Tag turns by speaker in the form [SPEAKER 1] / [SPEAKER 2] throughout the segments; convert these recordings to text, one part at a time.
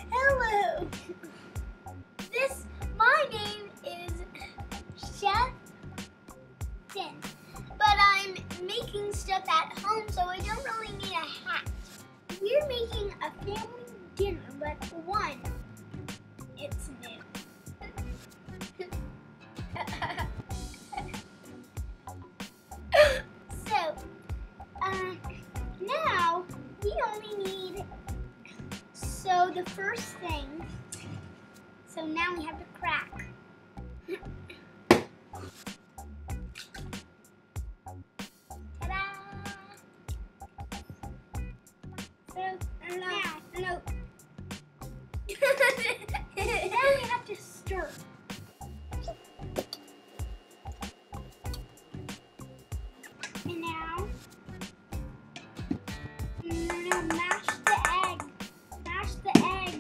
[SPEAKER 1] Hello. My name is Chef Din, but I'm making stuff at home, so I don't really need a hat. We're making a family dinner, but one, it's new. So, now we only need, so the first thing, so now we have to crack. Ta-da! So now we have to stir. And now mash the egg. Mash the egg.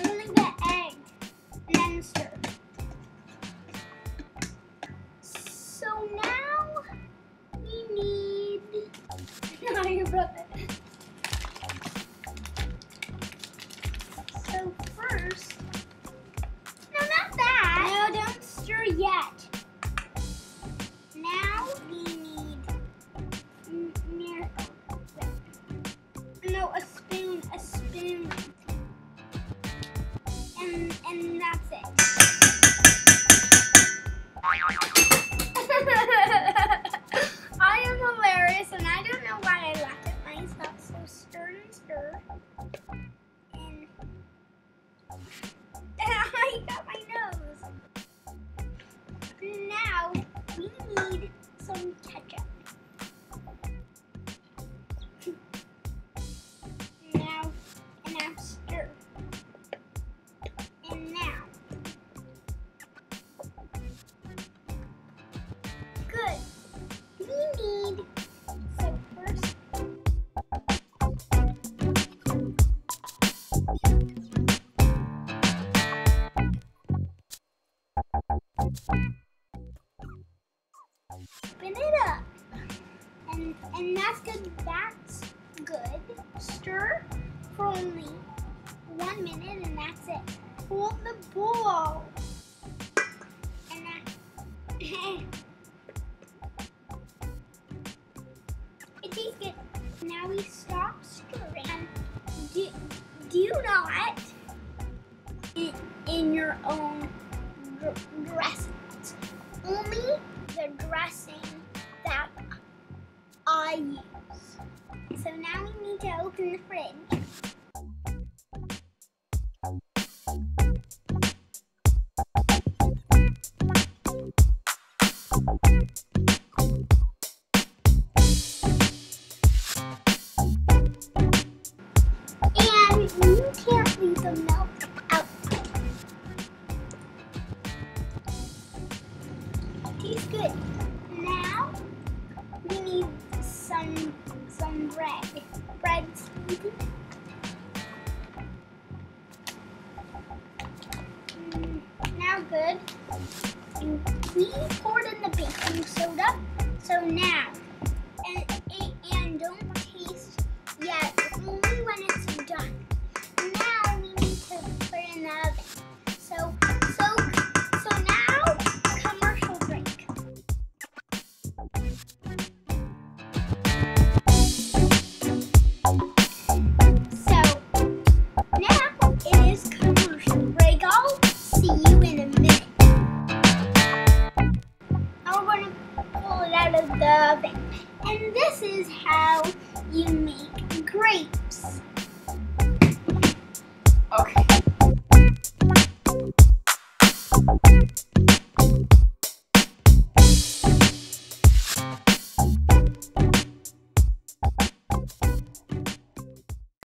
[SPEAKER 1] Only the egg. And then stir. So now we need. No, your brother. So first. No, not that. No, don't stir yet. Now we need a spoon, and that's it. I am hilarious, and I don't know why I laughed at myself. So stir and stir, and I got my nose. Now we need some ketchup. Now stir. And now. Good. We need, so first. Spin it up. And that's good. That's good. Stir for only 1 minute, and that's it. Hold the bowl. And that it tastes good. Now we stop stirring. Do not in your own dressings. Only the dressing that I use. So now we need to open the fridge. And you can't leave the milk out. Tastes good. Now we need some bread. Bread sweetened. Now good. And we poured in the baking soda. So now, and don't taste yet, only when it's done. Now we need to put it in the oven. So now, commercial break. So now it is commercial break. I'll see you in a minute. Now we're going to pull it out of the oven. And this is how you make grapes.